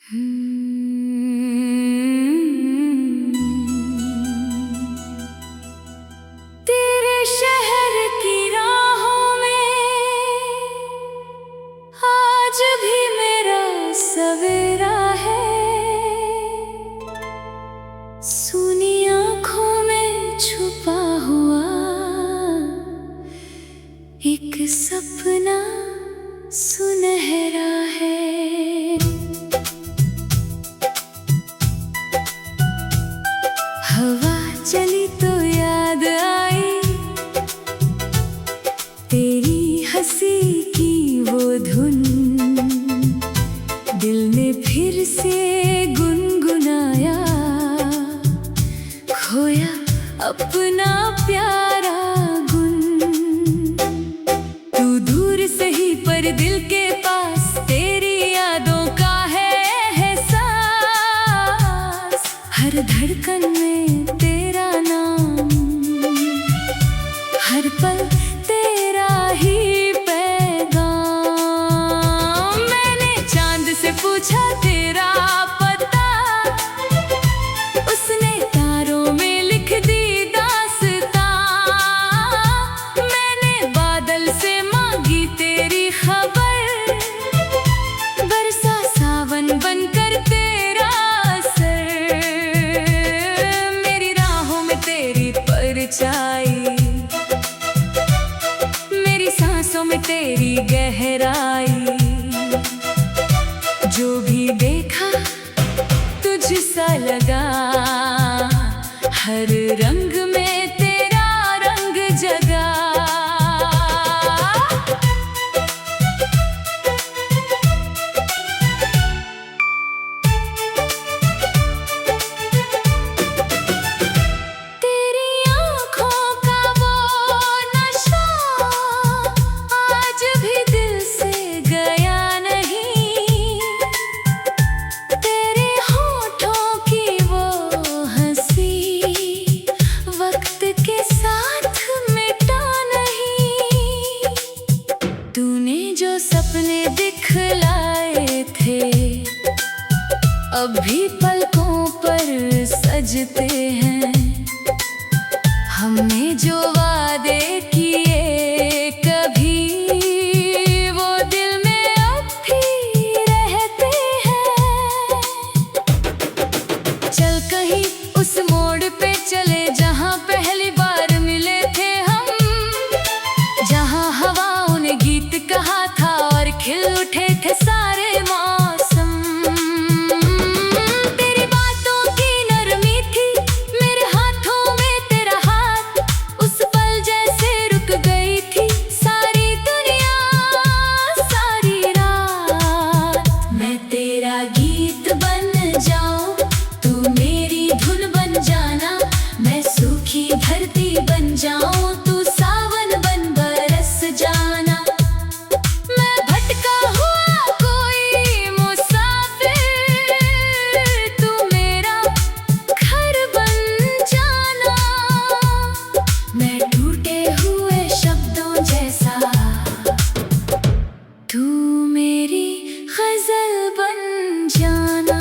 तेरे शहर की राहों में आज भी मेरा सवेरा है। सुनी आँखों में छुपा हुआ एक सपना सुनहरा है। हवा चली तो याद आई तेरी हंसी की वो धुन, दिल ने फिर से गुनगुनाया, खोया अपना प्यारा गुन। तू दूर से ही पर दिल के पास, तेरी यादों का है एहसास। हर धड़कन में तेरा नाम, हर पल तेरा ही पैगाम। मैंने चांद से पूछा तेरा पता, उसने तारों में लिख दी दास्तां। मैंने बादल से मांगी तेरी खबर, बरसा सावन बनकर तेरा असर। मेरी राहों में तेरी परछाई, मेरी सांसों में तेरी गहराई। जो भी देखा तुझसा लगा, हर रंग में तेरा रंग जगा। तेरी आँखों का वो नशा आज भी दिल से गया नहीं। तेरे होठों की वो हंसी वक्त के साथ मिटा नहीं। तूने जो सपने दिखलाए थे अब भी पलकों पर सजते हैं। हमने जो वादे किए कभी, वो दिल में अब भी रहते हैं। चल कहीं उस मोड़ पे चले जहाँ पहली बार मिले थे हम, जहाँ हवाओं ने गीत कहा था और खिल उठे थे सारे मौसम। तेरी बातों की नरमी थी मेरे हाथों में, तेरा हाथ उस पल जैसे रुक गई थी सारी दुनिया सारी रात। मैं तेरा गीत बन जाऊं, तू मेरी धुन बन जाना। मैं सूखी धरती बन जाऊं, तू सावन बन बरस जाना। मैं भटका हुआ कोई मुसाफिर, तू मेरा घर बन जाना। मैं टूटे हुए शब्दों जैसा, तू मेरी गजल बन जाना।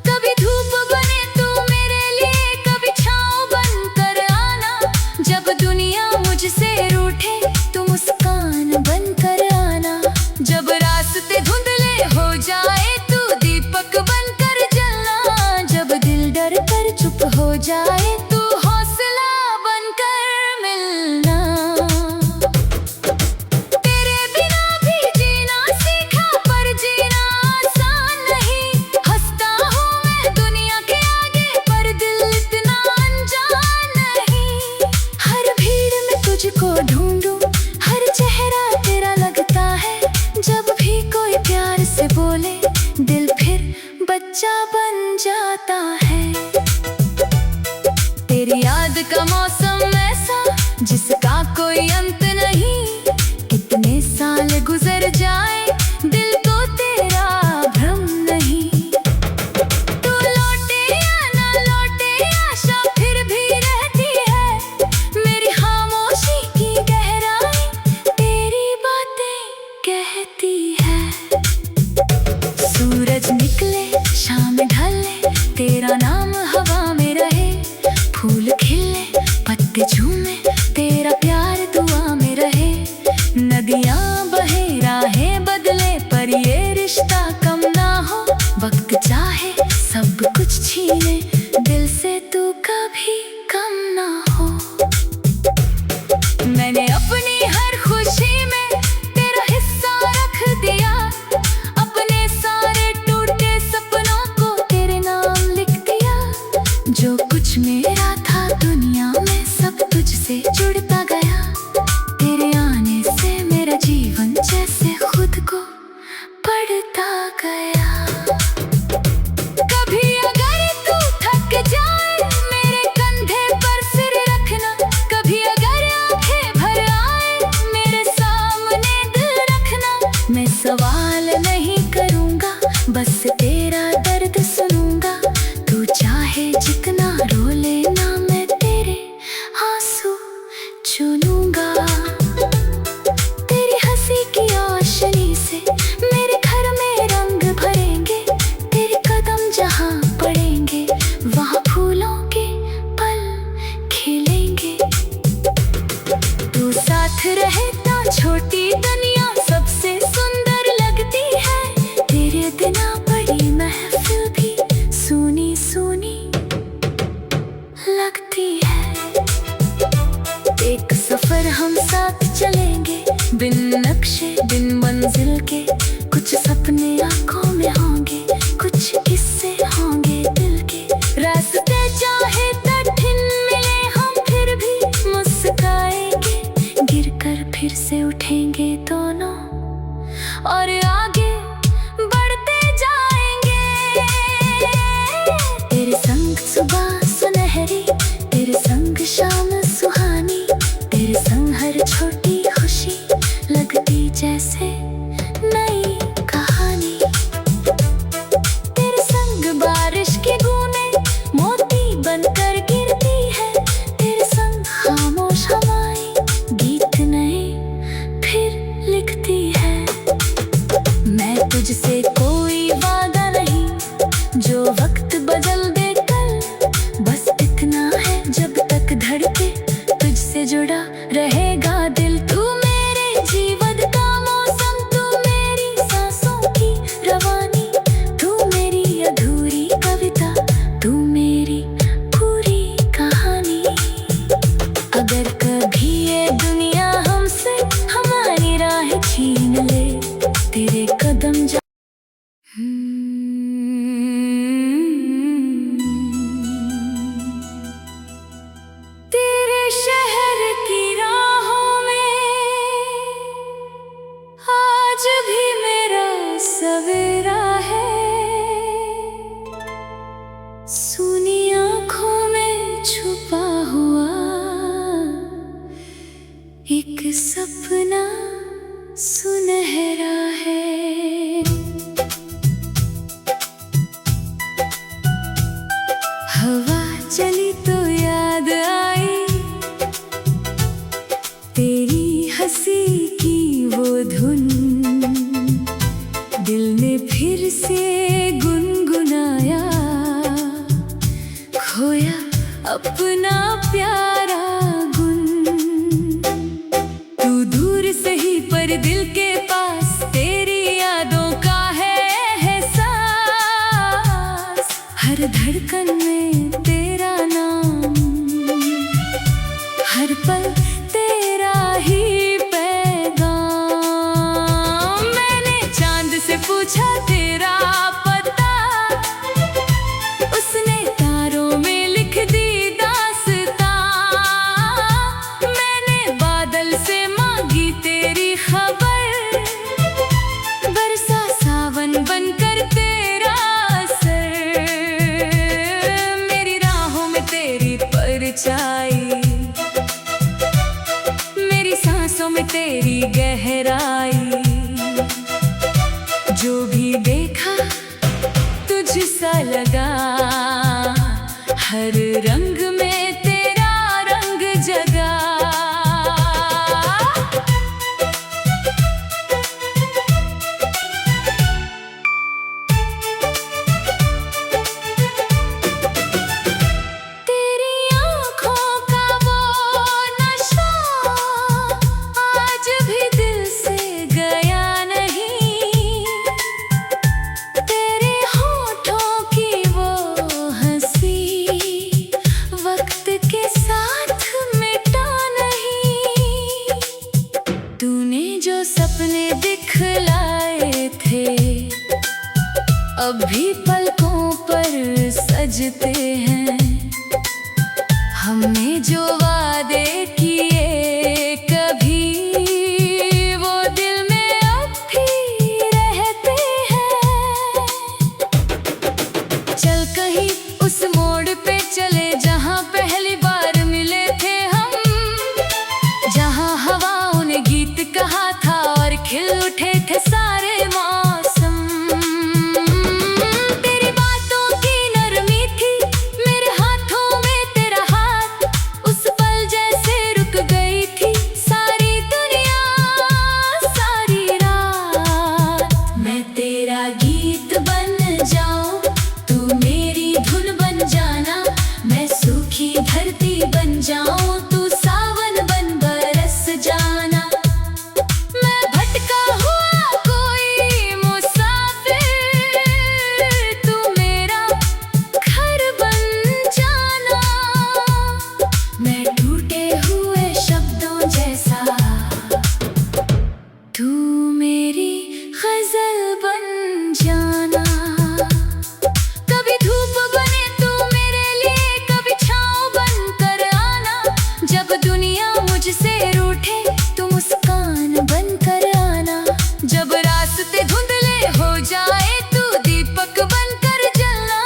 कभी धूप बने तू मेरे लिए, कभी छाँव बनकर आना। जब दुनिया मुझसे रूठे तू मुस्कान बनकर आना। जब रास्ते धुंधले हो जाए तू दीपक बनकर जलना। जब दिल डर कर चुप हो जाए तू हौसला बनकर मिलना। तेरे बिना भी जीना सीखा पर जीना आसान नहीं। हंसता हूँ मैं दुनिया के आगे पर दिल इतना अनजान नहीं। हर भीड़ में तुझको ढूंढूं, हर चेहरा तेरा लगता है। जब भी कोई प्यार से बोले दिल फिर बच्चा बन जाता है। तेरी याद का मौसम ऐसा जिसका कोई अंत नहीं। कितने साल गुजर जाए दिल को तेरा भ्रम नहीं। तू लौटे या ना लौटे आशा फिर भी रहती है। मेरी खामोशी की गहराई तेरी बातें कहती है। गया। कभी अगर तू थक जाए मेरे कंधे पर सिर रखना, कभी अगर आंखें भर आए मेरे सामने दिल रखना। मैं सवाल नहीं करूँगा, बस तेरा दर्द सुनूंगा। तू चाहे जितना रो लेना, मैं तेरे आंसू चुनूंगा। तेरी हंसी की रोशनी से मेरे घर में रंग भरेंगे। तेरे कदम जहाँ पड़ेंगे वहाँ फूलों के पल खिलेंगे। तू साथ रहे तो छोटी दुनिया सबसे सुंदर लगती है। तेरे बिना बड़ी महफिल भी सूनी सूनी लगती है। एक सफर हम साथ चलेंगे, बिन नक्शे बिन मंजिल के। कुछ सपने आंखों में होंगे, कुछ किस्से होंगे दिल के। रास्ते चाहे कठिन मिले हम फिर भी मुस्कुराएंगे। गिरकर फिर से उठेंगे दोनों और आगे बढ़ते जाएंगे। तेरे संग सुबह सुनहरी, तेरे संग शाम सुहानी। तेरे संग हर छोटी खुशी लगती जैसे नई कहानी। तेरे संग बारिश की बूंदें मोती बनकर गिरती है। तेरे संग खामोश हवाएं गीत नए फिर लिखती है। मैं तुझसे कोई वादा नहीं जो वक्त बदल दे कल। बस इतना है जब तक धड़के तुझसे जुड़ा रहेगा दिल। तू मेरे जीवन का मौसम, तू मेरी सांसों की रवानी। तू मेरी अधूरी कविता, तू मेरी पूरी कहानी। अगर कभी ये दुनिया हमसे हमारी राह छीन ले, तेरे कदम तेरे शहर की राहों में आज भी मेरा सवेरा है। सूनी आँखों में छुपा हुआ एक सपना सुनहरा है। हवा चली तो याद आई तेरी हंसी की वो धुन। दिल ने फिर से गुनगुनाया, खोया अपना प्यारा गुन। तू दूर से ही पर दिल के पास, तेरी यादों का है एहसास। हर धड़कन में तेरा नाम, हर पल तेरा ही पैगाम। मैंने चांद से पूछा तेरा पता, उसने तारों में लिख दी दास्तां। मैंने बादल से मांगी तेरी खबर, बरसा सावन बनकर तेरा असर। मेरी राहों में तेरी परछाई, मेरी सांसों में तेरी गहराई। जो भी देखा तुझसा लगा, हर रंग में तेरा रंग जगा। तेरी आँखों का वो नशा आज भी दिल से गया नहीं। तेरे होठों की वो हंसी वक्त के साथ मिटा नहीं। तूने जो सपने दिखलाए थे अब भी पलकों पर सजते हैं। हमने जो वादे किए कभी, वो दिल में अब भी रहते हैं। मेरा गीत बन जाओ, तू मेरी धुन बन जाना। मैं सूखी धरती बन जाऊं, तू सावन बन बरस जाना। मैं भटका हुआ कोई मुसाफिर, तू मेरा घर बन जाना। मैं टूटे हुए शब्दों जैसा, तू मेरी गजल बन जाना। कभी धूप बने तू मेरे लिए, कभी छाँव बन कर आना। जब दुनिया मुझसे रूठे तू मुस्कान बन कर आना। जब रास्ते धुंधले हो जाए तू दीपक बन कर जलना।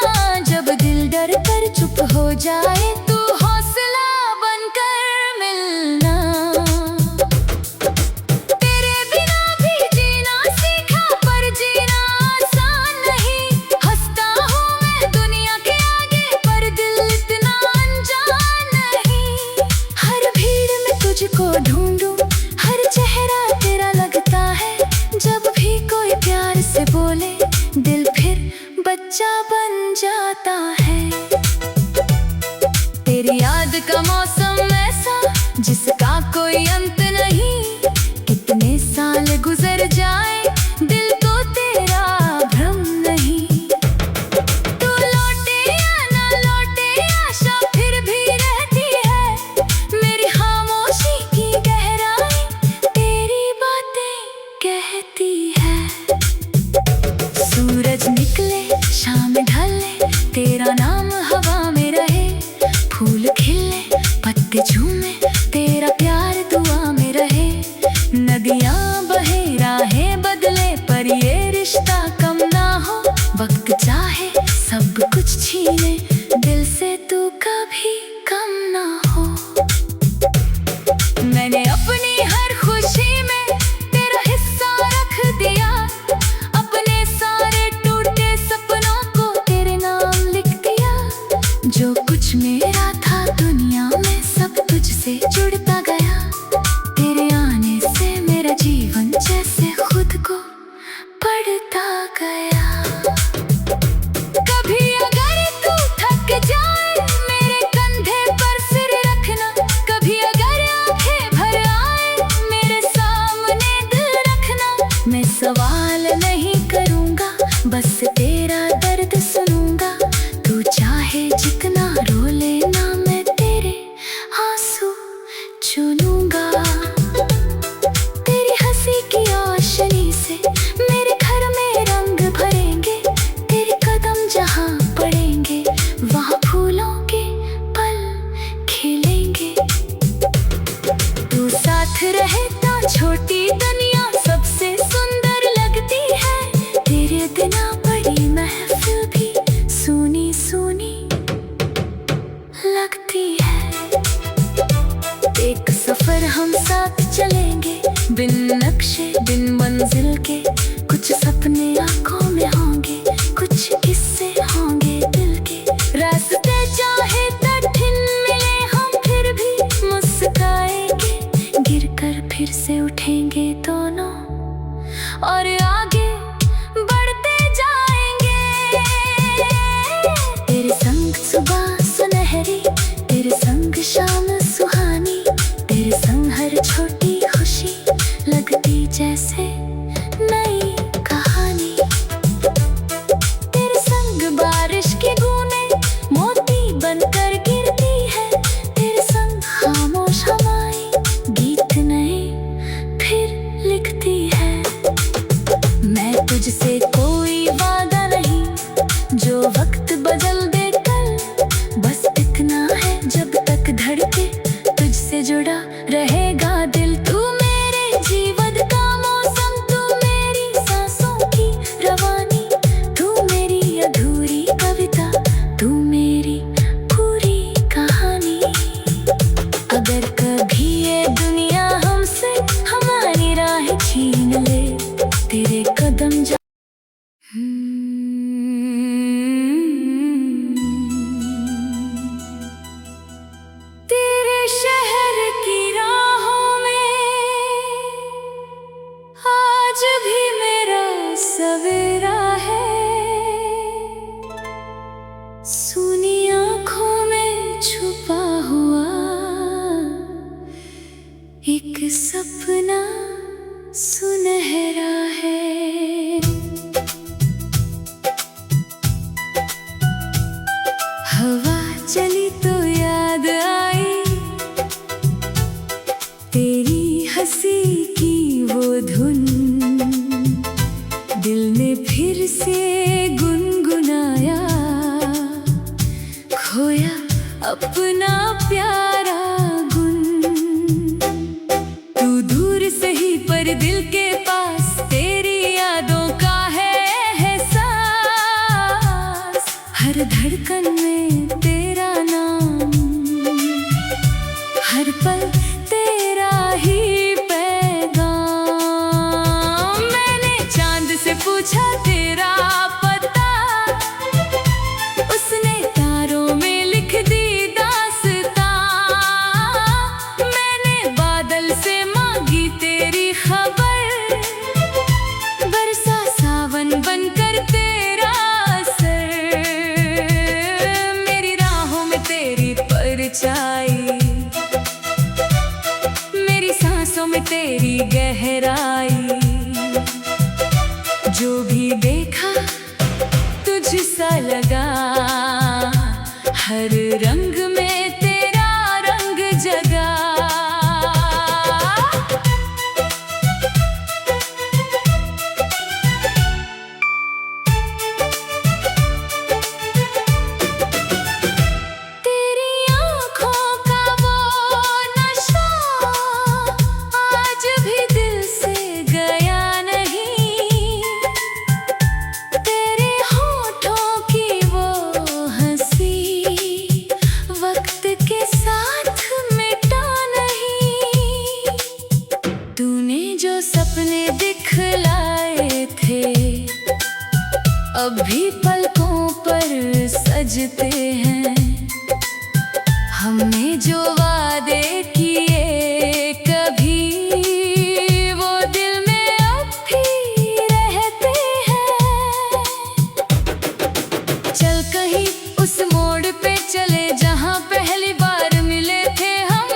जब दिल डर कर चुप हो जाए तू हौसला बन कर मिलना। तेरे बिना भी जीना सीखा, पर जीना आसान नहीं। हंसता हूँ मैं दुनिया के आगे, पर दिल इतना अनजान नहीं। हर भीड़ में तुझको ढूंढूं, हर चेहरा तेरा लगता है। जब भी कोई प्यार से बोले, दिल फिर बच्चा बन जाता है। तेरी याद का मौसम ऐसा, जिसका कोई अंत नहीं। कितने साल गुजर जाए, दिल को तेरा भ्रम नहीं। तू लौटे या ना लौटे, आशा फिर भी रहती है। मेरी खामोशी की गहराई तेरी बातें कहती है। सूरज निकले शाम ढले, तेरा नाम हवा में रहे। फूल खिले पत्ते झूमे, तेरा प्यार दुआ में रहे। नदियाँ बहे राहें बदले, पर ये रिश्ता कम ना हो। वक्त चाहे सब कुछ छीने, दिल से तू कभी कम ना हो। मैंने अपनी हर खुशी में तेरा हिस्सा रख दिया। अपने सारे टूटे सपनों को तेरे नाम लिख दिया। जो कुछ मेरा था दुनिया में, सब तुझसे जुड़ता गया। तेरे आने से मेरा जीवन जैसे खुद को पढ़ता गया। कभी अगर तू थक जाए, मेरे कंधे पर सिर रखना। कभी अगर आंखें भर आए, मेरे सामने दिल रखना। मैं सवाल नहीं करूँगा, बस तेरा दर्द सुनूंगा। तू चाहे जितना रो लेना, मैं तेरे आंसू चुनूंगा। तेरी हंसी की रोशनी से मेरे घर में रंग भरेंगे। तेरे कदम जहाँ पड़ेंगे, वहाँ फूलों के पल खिलेंगे। तू साथ रहे तो छोटी दुनिया सबसे सुंदर लगती है। तेरे बिना बड़ी महफिल भी सूनी सूनी लगती है। एक सफर हम साथ चलेंगे, बिन नक्शे बिन मंजिल के। कुछ सपने आंखों में होंगे, कुछ किस्से होंगे दिल के। रास्ते चाहे कठिन मिले, हम फिर भी मुस्कुराएंगे। गिर कर फिर से उठेंगे दोनों, और आगे बढ़ते जाएंगे। तेरे संग सुबह सुनहरी, तेरे संग शाम सुहानी। तेरे संग हर छोटी खुशी लगती जैसे मैं चली तो याद आई तेरी हंसी की वो धुन, दिल ने फिर से गुनगुनाया, खोया अपना प्यारा गुन। तू दूर से ही पर दिल के पास, तेरी यादों का है एहसास। हर धड़कन में तेरा नाम, हर पल तेरा ही पैगाम। मैंने चांद से पूछा तेरा पता, उसने तारों में लिख दी दास्तां। मैंने बादल से मांगी तेरी खबर, बरसा सावन बनकर तेरा असर। मेरी राहों में तेरी परछाई, मेरी सांसों में तेरी गहराई। जो भी देखा तुझसा लगा, हर रंग में तेरा रंग जगा। तेरी आँखों का वो नशा आज भी दिल से गया नहीं। तेरे होठों की वो हंसी वक्त के साथ मिटा नहीं। तूने जो सपने दिखलाए थे, अब भी पलकों पर सजते हैं। हमने जो वादे किए कभी, वो दिल में अब भी रहते हैं। चल कहीं उस मोड़ पे चले, जहाँ पहली बार मिले थे हम,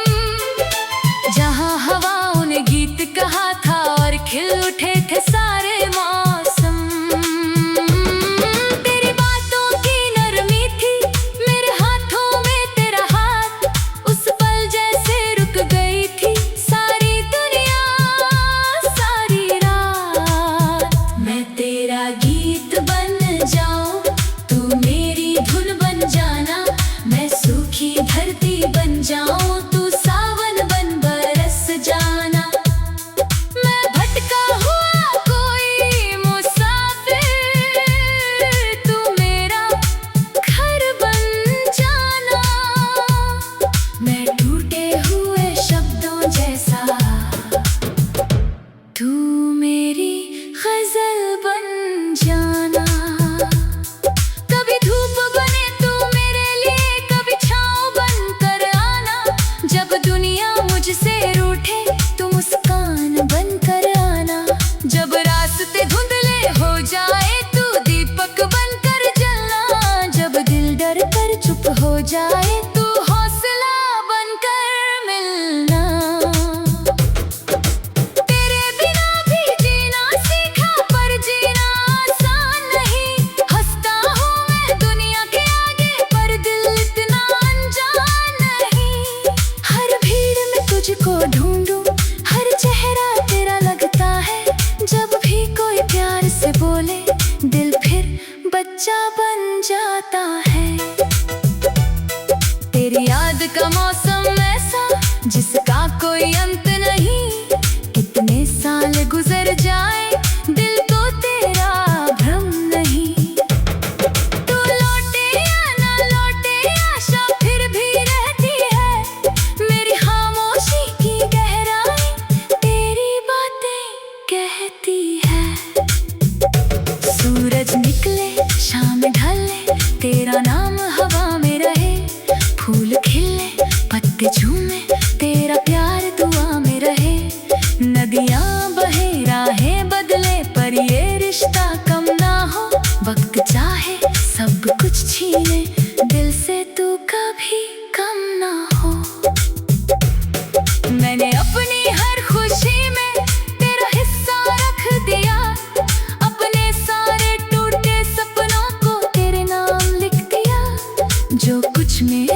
जहाँ हवाओं ने गीत कहा था और खिल उठे थे सारे मौसम। तेरी बातों की नरमी थी, मेरे हाथों में तेरा हाथ, उस पल जैसे रुक गई थी सारी दुनिया सारी रात। मैं तेरा गीत बन जाऊं, तू मेरी धुन बन जाना। मैं सूखी धरती बन जाऊं, तू सावन बन बरस जाना। मैं भटका हुआ कोई मुसाफिर, तू मेरा घर बन जाना। मैं टूटे हुए शब्दों जैसा, तू मेरी गजल बन जाना। कभी धूप बने तू मेरे लिए, कभी छाँव बनकर आना। जब दुनिया मुझसे रूठे, तू मुस्कान बनकर आना। जब रास्ते धुंधले हो जाए, तू दीपक बनकर जलना। जब दिल डर कर चुप हो जाए, तू हौसला बनकर मिलना। तेरे बिना भी जीना सीखा, पर जीना आसान नहीं। हंसता हूँ मैं दुनिया के आगे, पर दिल इतना अनजान नहीं। हर भीड़ में तुझको ढूंढूं, हर चेहरा तेरा लगता है। जब भी कोई प्यार से बोले, दिल फिर बच्चा बन जाता है। तेरी याद का मौसम ऐसा, जिसका कोई अंत नहीं। कितने साल गुजर जाए, दिल को तेरा भ्रम नहीं। तू लौटे या ना लौटे, आशा फिर भी रहती है। मेरी खामोशी की गहराई, तेरी बातें कहती है। सूरज निकले शाम ढले, तेरा नाम हवा में रहे। फूल खिले पत्ते झूमे, तेरा प्यार दुआ में रहे। नदियाँ बहे राहें बदले, पर ये रिश्ता कम ना हो। वक्त चाहे सब कुछ छीने, दिल से तू कभी कम ना हो। मैंने अपनी हर खुशी में तेरा हिस्सा रख दिया। अपने सारे टूटे सपनों को तेरे नाम लिख दिया। जो कुछ में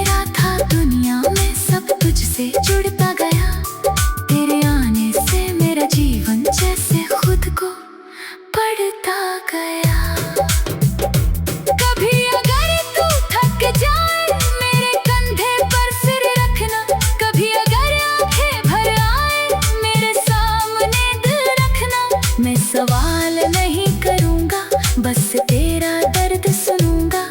दर्द सुनूंगा।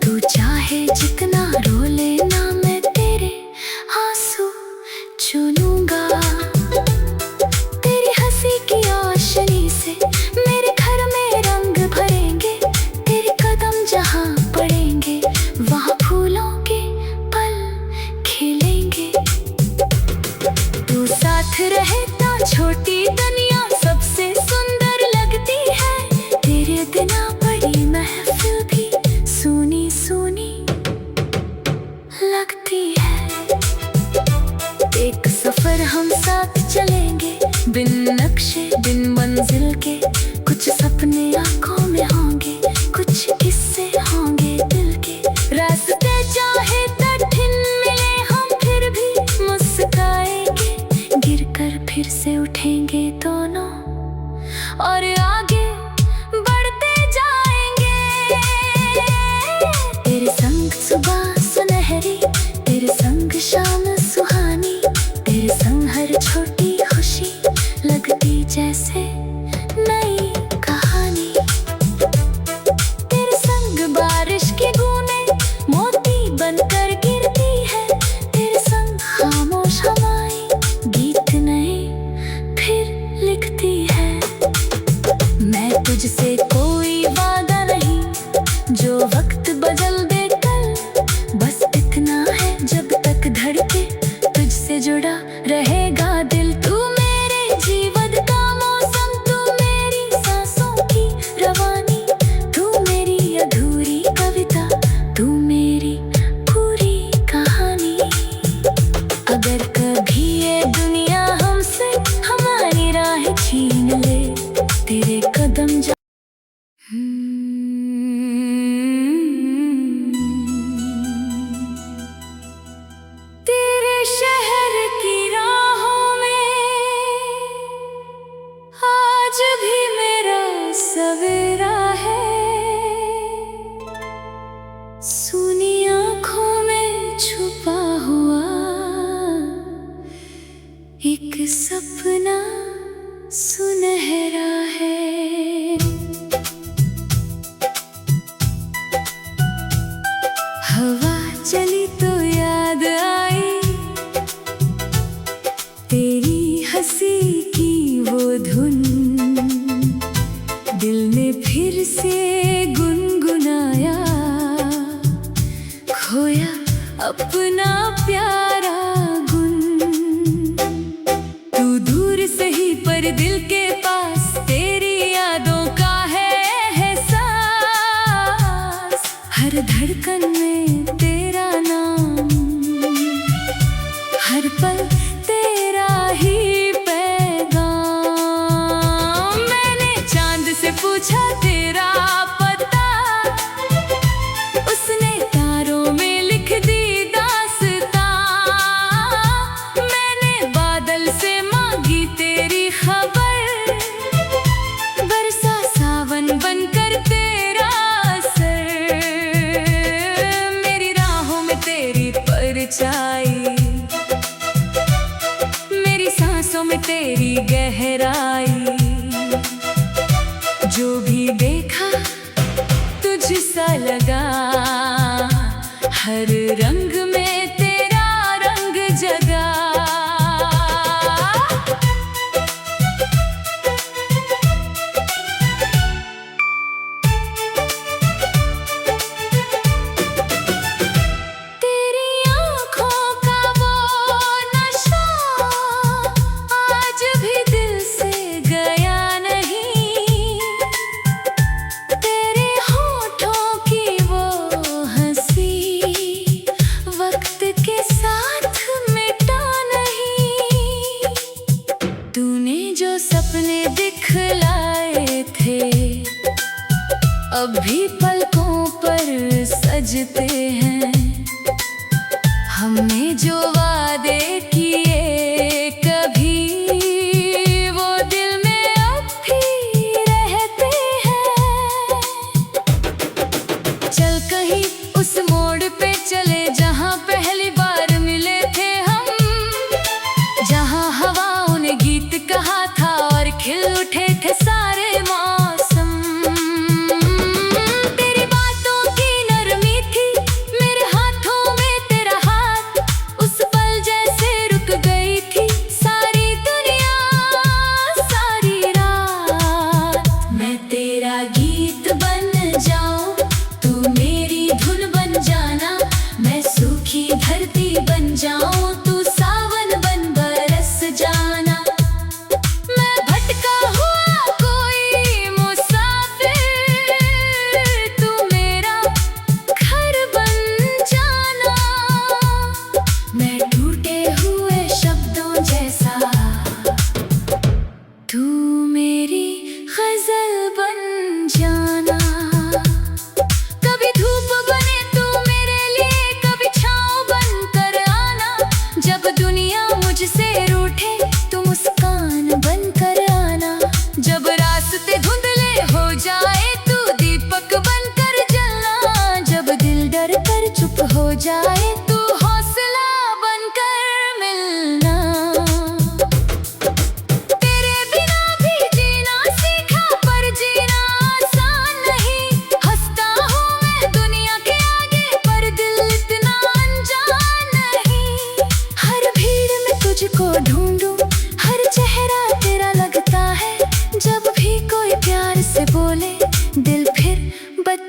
तू चाहे जितना रो लेना, मैं तेरे आंसू चुनूंगा। तेरी हंसी की रोशनी से मेरे घर में रंग भरेंगे। तेरे कदम जहाँ पड़ेंगे वहाँ फूलों के पल खिलेंगे। तू साथ रहे तो छोटी दुनिया सबसे सुंदर लगती है। तेरे बिना बड़ी महफिल भी सूनी सूनी लगती है। एक सफर हम साथ चलेंगे, बिन नक्शे बिन मंजिल के। कुछ सपने आंखों में होंगे, कुछ किस्से होंगे दिल के। रास्ते चाहे कठिन मिले हम फिर भी मुस्कुराएंगे। गिरकर फिर से उठेंगे दोनों और आगे बढ़ते जाएंगे। तेरे संग सुबह सुनहरी, तेरे संग शाम सुहानी। तेरे संग हर छोटी खुशी लगती जैसे नई कहानी। तेरे संग बारिश की बूंदें मोती बनकर गिरती है। तेरे संग खामोश हवाएं गीत नए फिर लिखती है। मैं तुझसे कोई वादा नहीं जो वक्त बदल दे कल। बस इतना है जब तक धड़के तुझसे जुड़ा रहेगा दिल। तू मेरे जीवन का मौसम, तू मेरी सांसों की रवानी। तू मेरी अधूरी कविता, तू मेरी पूरी कहानी। अगर कभी ये दुनिया हमसे हमारी राह छीन ले, तेरे कदम तेरे शहर की राहों में आज भी मेरा सवेरा है। सूनी आँखों में छुपा हुआ एक सपना सुनहरा है। हवा चली तो याद आई तेरी हंसी की वो धुन। दिल ने फिर से गुनगुनाया, खोया अपना प्यारा गुन। तू दूर से ही पर दिल के पास, तेरी यादों का है एहसास। हर धड़कन में तेरा नाम, हर पल तेरा ही पैगाम। मैंने चांद से पूछा तेरा पता, उसने तारों में लिख दी दास्तां। मैंने बादल से मांगी तेरी खबर, बरसा सावन बनकर तेरा असर। मेरी राहों में तेरी परछाई, मेरी सांसों में तेरी गहराई। जो भी देखा तुझसा लगा, हर रंग में तेरा रंग जगा। तेरी आँखों का वो नशा आज भी दिल से गया नहीं। तेरे होठों की वो हंसी वक्त के साथ मिटा नहीं। तूने जो सपने दिखलाए थे अब भी पलकों पर सजते हैं। हमने जो वादे किए कभी, वो दिल में अब भी रहते हैं। चल कहीं उस मोड़ पे चले जहाँ पहली बार मिले थे हम। जहाँ हवाओं ने गीत कहा था और खिल उठे थे सारे मौसम। तेरी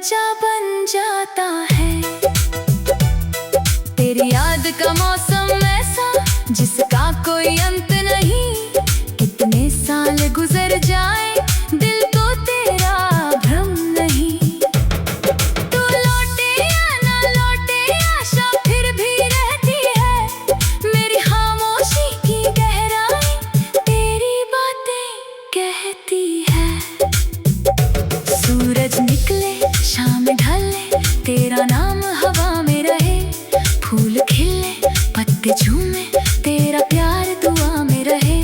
बच्चा बन जाता है। तेरी याद का मौसम ऐसा जिसका कोई अंत नहीं, कितने साल गुजर जाए दिल को तेरा भ्रम नहीं। तू लौटे या ना लौटे आशा फिर भी रहती है, मेरी खामोशी की गहराई तेरी बातें कहती है। सूरज निकले शाम ढले तेरा नाम हवा में रहे, फूल खिले पत्ते झूमे तेरा प्यार दुआ में रहे।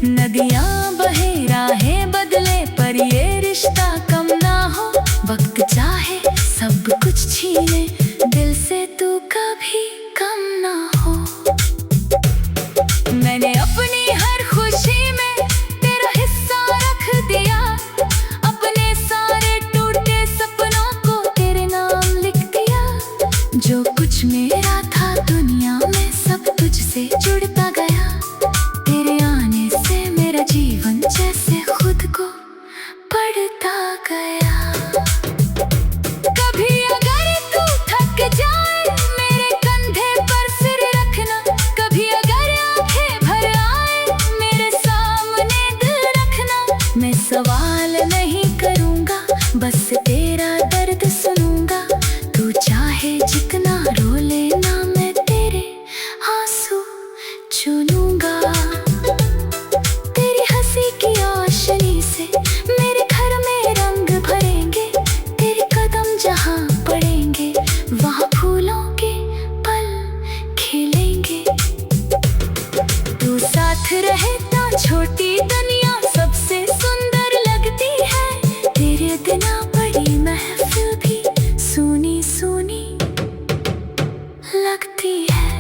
नदियां बहे राहें बदले पर ये रिश्ता कम ना हो, वक्त चाहे सब कुछ छीने दिल से तू कभी कम ना हो। मैंने अपनी हर खुशी में तेरा हिस्सा रख दिया, अपने सारे टूटे सपनों को तेरे नाम लिख दिया। जो कुछ मेरा था दुनिया में सब तुझसे जुड़ता गया, तेरे आने से मेरा जीवन जैसे खुद को पढ़ता गया। कभी अगर तू थक जाए मेरे कंधे पर सिर रखना, कभी अगर आंखें भर आए मेरे सामने दिल रखना। मैं सवाल नहीं करूँगा बस तेरा दर्द सुनूंगा, तू चाहे जितना रो लेना मैं तेरे आंसू चुनूंगा। तेरी हंसी की रोशनी से मेरे घर में रंग भरेंगे, तेरे कदम जहाँ पड़ेंगे वहाँ फूलों के पल खिलेंगे। तू साथ रहे तो छोटी दुनिया सबसे सुंदर लगती है, तेरे बिना बड़ी महफिल भी सुनी सुनी लगती है।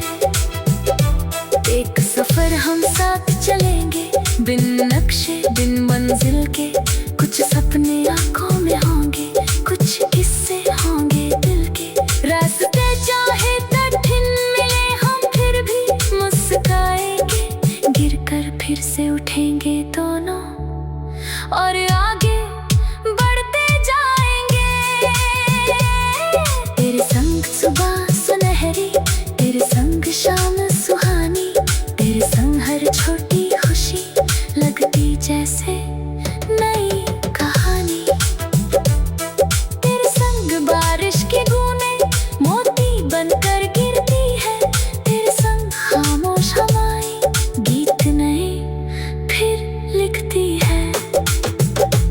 एक सफर हम साथ चलेंगे बिन नक्शे बिन मंजिल के, कुछ सपने आंखों में होंगे कुछ किस्से होंगे दिल के। रास्ते चाहे कठिन मिले हम फिर भी मुस्कुराएंगे, गिरकर फिर से उठेंगे दोनों और आगे बढ़ते जाएंगे। तेरे संग सुबह सुनहरी, तेरे संग शाम सुहानी, तेरे संग हर छोटी खुशी लगती जैसे नई कहानी। तेरे संग बारिश की बूंदें मोती बनकर गिरती है, तेरे संग खामोश हवाएं गीत नए फिर लिखती है।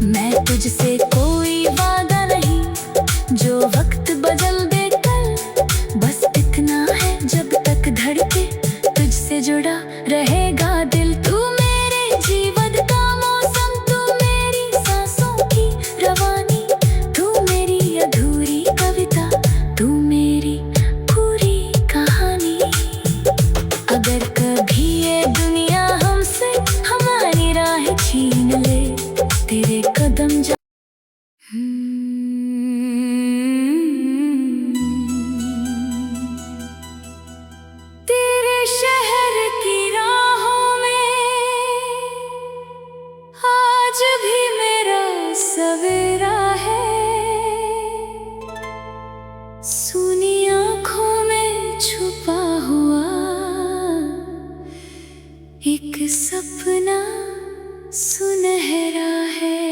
मैं तुझसे कोई वादा नहीं जो वक्त बदल दे कल, बस इतना है जब तक धड़के तुझसे जुड़ा रहेगा दिल। तू मेरे जीवन का मौसम, तू मेरी सांसों की रवानी, तू मेरी अधूरी कविता, तू मेरी पूरी कहानी। अगर कभी ये दुनिया हमसे हमारी राह छीन ले, तेरे कदम तेरे शहर की राहों में आज भी मेरा सवेरा है। सुनी आँखों में छुपा हुआ एक सपना सुनहरा है।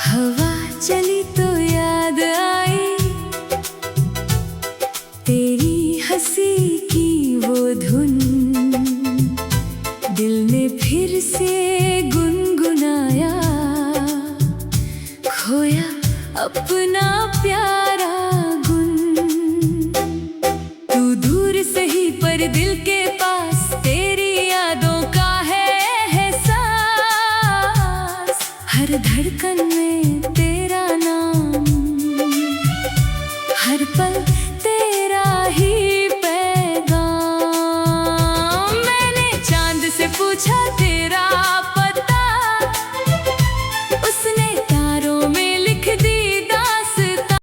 हवा चली तो याद आई तेरी हंसी की वो धुन, दिल ने फिर से गुनगुनाया, खोया अपना प्यारा गुन। तू दूर सही पर दिल के पास, तेरी यादों का है एहसास, हर धड़कन में तेरा नाम